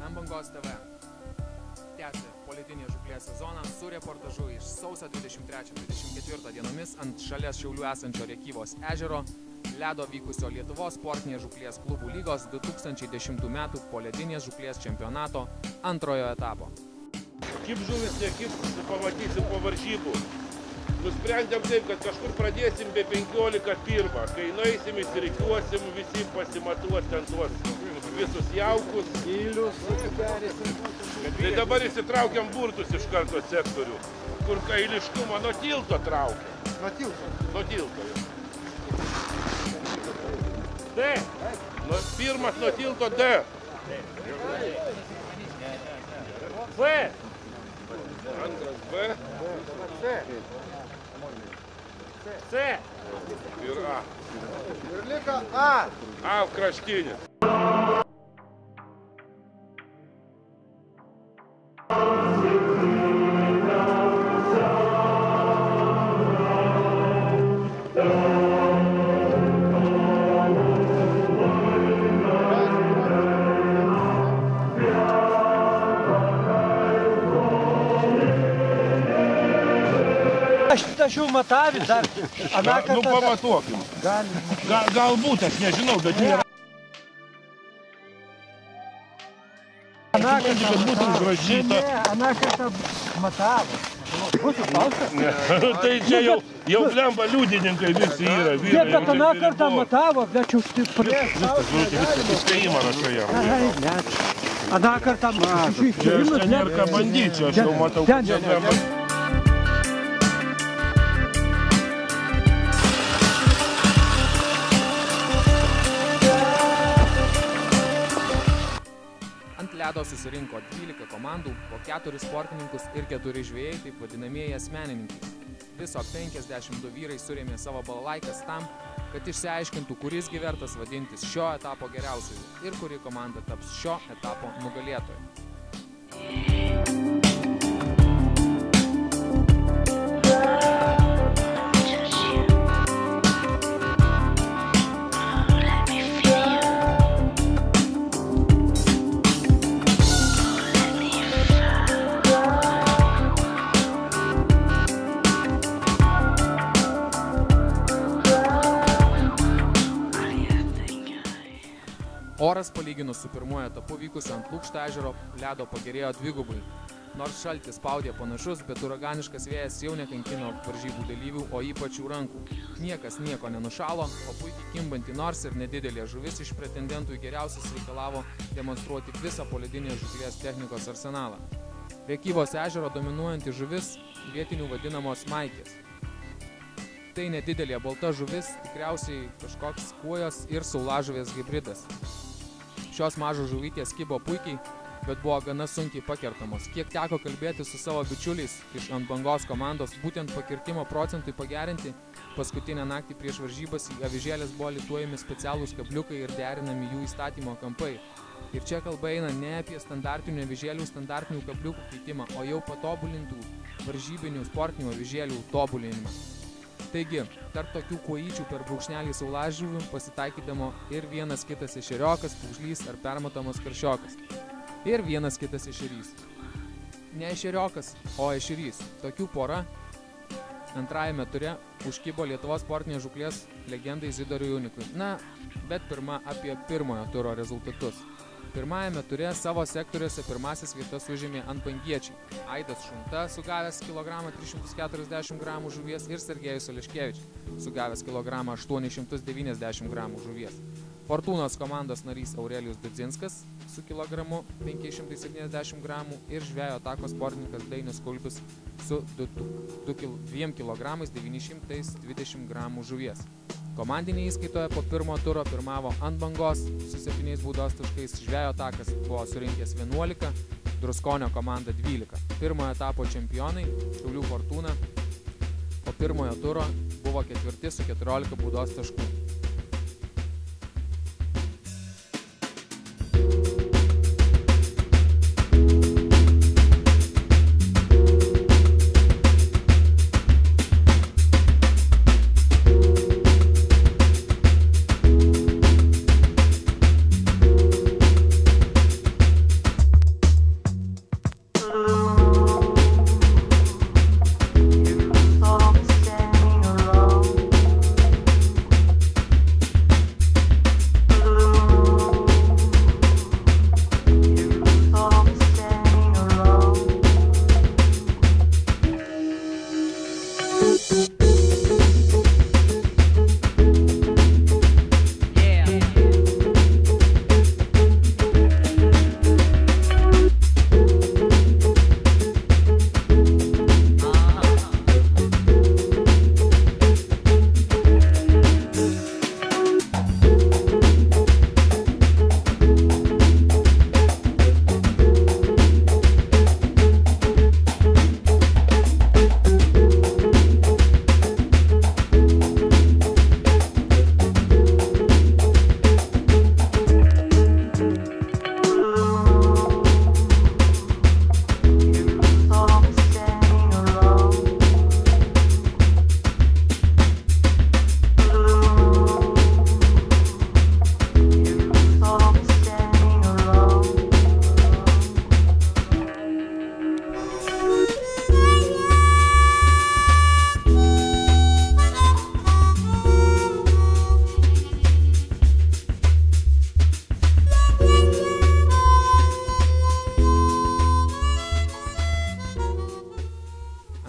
Bangos TV tęsia politinės žūklės sezoną su reportažu iš sausio 23-24 dienomis ant šalies Šiaulių esančio Rėkyvos ežero ledo vykusio Lietuvos sportinės žūklės klubų lygos 2010 metų poledinės žūklės čempionato antrojo etapo. Kaip žuvis, nekip, pamatysim po varžybų. Nusprendėm taip, kad kažkur pradėsim be 15:1. Kai nueisim, įsirikiuosim, visi pasimatuos ten tuos visus jaukus. Įlius, susiderėsim. Tai dabar įsitraukiam burtus iš karto sektorių, kur kailiškumą nuo tilto traukia. Nuo tilto? Nuo tilto. D. Pirmas nuo tilto D. B. Antras B. C. Ir A. Ir liko A. A kraštinis. Aš jau matavęs dar. Nu pamatuokim. Galbūt, aš nežinau, bet nėra. Kad būtų užrašyta. Ne, aną kartą matavo. Būtų paustas? Tai čia jau blemba liudininkai visi yra. Taip, kad aną kartą matavo, bet jau stiprės. Viskas įspėjimą rašai jam. Aną kartą matavo. Čia nėra ką bandyti, aš jau matau, kad čia blemba. Ledo susirinko 12 komandų, po 4 sportininkus ir 4 žvejai, taip vadinamieji asmenininkai. Viso 52 vyrai surėmė savo balalaikas tam, kad išsiaiškintų, kuris gi vertas vadintis šio etapo geriausiai ir kuri komanda taps šio etapo nugalėtoju. Oras palyginus su pirmuoju etapu vykusiu ant Lukšto ežero ledo pagerėjo dvigubai. Nors šaltis spaudė panašus, bet uraganiškas vėjas jau nekankino varžybų dalyvių, o ypač jų rankų. Niekas nieko nenušalo, o puikiai kimbanti nors ir nedidelė žuvis iš pretendentų į geriausius reikalavo demonstruoti visą poledinės žūklės technikos arsenalą. Rėkyvos ežero dominuojanti žuvis vietinių vadinamos maikės. Tai nedidelė balta žuvis, tikriausiai kažkoks kuojos ir saulažuvės hybridas. Šios mažos žuvytės kibo puikiai, bet buvo gana sunkiai pakertamos. Kiek teko kalbėti su savo bičiuliais iš Ant Bangos komandos, būtent pakirtimo procentui pagerinti, paskutinę naktį prieš varžybas į avižėlės buvo lituojami specialūs kabliukai ir derinami jų įstatymo kampai. Ir čia kalba eina ne apie standartinių avižėlių standartinių kabliukų keitimą, o jau patobulintų varžybinių sportinių avižėlių tobulinimą. Taigi, tarp tokių kuojyčių per brūkšnelį saulažuvių pasitaikydamo ir vienas kitas ešeriokas, pūgžlys ar permatomas karšiokas. Ir vienas kitas ešerys. Ne ešeriokas, o ešerys. Tokių pora antrajame ture užkibo Lietuvos sportinės žūklės legendai Zidoriui Unikui. Na, bet pirma apie pirmojo turo rezultatus. Pirmajame ture savo sektoriuose pirmasis vietas užėmė antbangiečiai. Aidas Šunta sugavęs kilogramą 340 gramų žuvies ir Sergejus Oleškevič sugavęs kilogramą 890 gramų žuvies. Fortūnos komandos narys Aurelijus Dudzinskas su kilogramu 570 gramų ir žvejo atakos sportininkas Dainius Kulbis su 2 kg 920 gramų žuvies. Komandinėje įskaitoje po pirmo turo pirmavo ant bangos su 7 baudos taškais, žvejo atakas buvo surinkęs 11, Druskonio komanda 12. Pirmojo etapo čempionai Šiaulių Fortūna po pirmojo turo buvo 4 su 14 baudos taškų.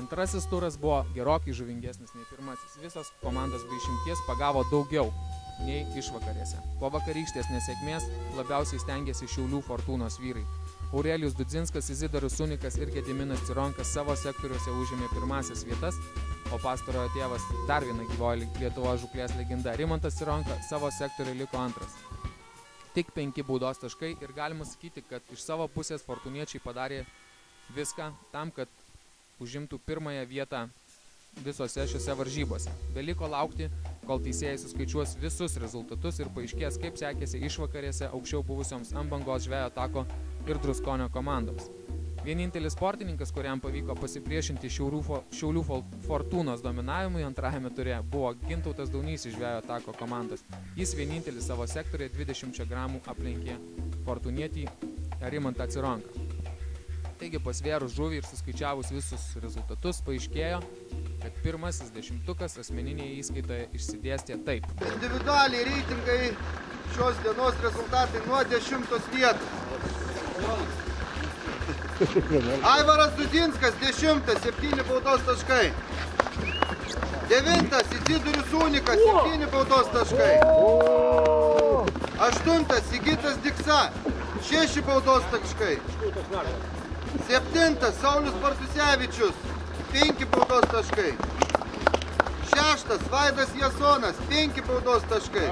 Antrasis turas buvo gerokai žuvingesnis nei pirmasis. Visos komandos be išimties pagavo daugiau nei išvakarėse. Po vakarykštės nesėkmės labiausiai stengėsi Šiaulių Fortūnos vyrai. Aurelijus Dudzinskas, Izidorius Sunikas ir Gediminas Cironkas savo sektoriuose užėmė pirmasias vietas, o pastarojo tėvas, dar viena gyvoji Lietuvos žūklės legenda, Rimantas Cironka, savo sektoriuje liko antras. Tik 5 baudos taškai ir galima sakyti, kad iš savo pusės fortūniečiai padarė viską tam, kad užimtų pirmąją vietą visose šiose varžybose. Beliko laukti, kol teisėjai suskaičiuos visus rezultatus ir paaiškės, kaip sekėsi išvakarėse aukščiau buvusioms ant bangos žvejo atako ir Druskonio komandoms. Vienintelis sportininkas, kuriam pavyko pasipriešinti Šiaulių Fortūnos dominavimui antrajame ture, buvo Gintautas Daunys iš žvejo atako komandos. Jis vienintelis savo sektorėje 20 gramų aplenkė fortūnietį Rimantą Cironką. Taigi pasvėrus žuvį ir suskaičiavus visus rezultatus paaiškėjo, kad pirmasis dešimtukas asmeninėje įskaitoje išsidėstė taip. Individualiai reitingai šios dienos rezultatai nuo 10 vietų. Aivaras Dudzinskas 10, 7 baudos taškai. 9, Izidorius Sunikas 7 baudos taškai. 8, Sigitas Diksa 6 baudos taškai. 7, Saulius Bartusevičius 5 baudos taškai. 6, Vaidas Jasonas 5 baudos taškai.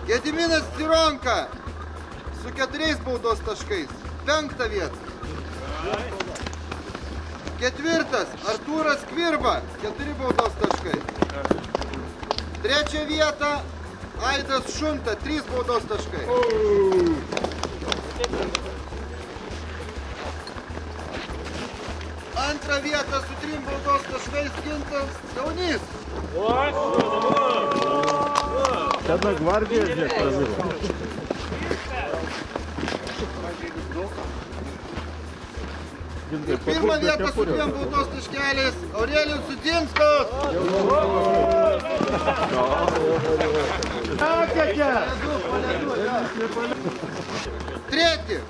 Gediminas Cironka su 4 baudos taškais, 5 vietą. 4, Artūras Kvirba, 4 baudos taškai. 3 vietą, Aidas Šunta, 3 baudos taškai. 2 vietą su 3 baudos taškais Gintas Daunys. Kada gvardija žiūrėk pradėjo. Pirmą vietą su 2 baudos taškeliais Aurelijus Dudzinskas. 3,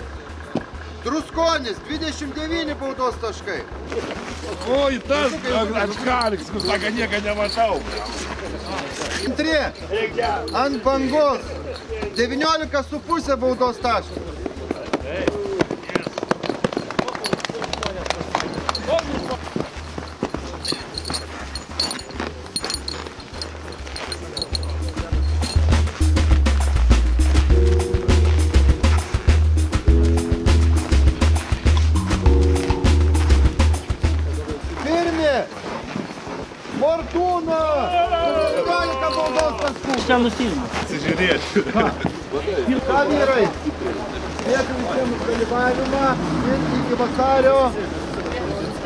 Druskonis 29 baudos taškai. Oi, tas atškaliks, kur sako, nieko nematau. Antri, ant bangos 19,5 baudos taškai. Fortuna! 15 baudos taškų. Čia nusilma. Atsižiūrėti. Ką vyrai? Dėkui visiems dalyvavimą ir iki vasario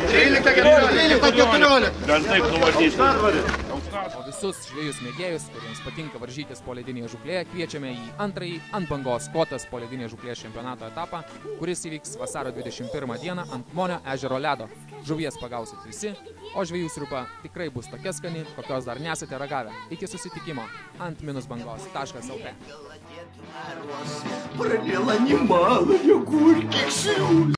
13-14. Gan taip numatyti. O visus žvejus mėgėjus, kuriems patinka varžytis poledinėje žūklėje, kviečiame į antrąjį ant bangos kotas poledinės žūklės čempionato etapą, kuris įvyks vasario 21 dieną ant Monio ežero ledo. Žuvies pagausit visi, o žvejų sriuba tikrai bus tokia skani, kokios dar nesate ragavę. Iki susitikimo ant-bangos.lt. Пролила немало, я горьких слез.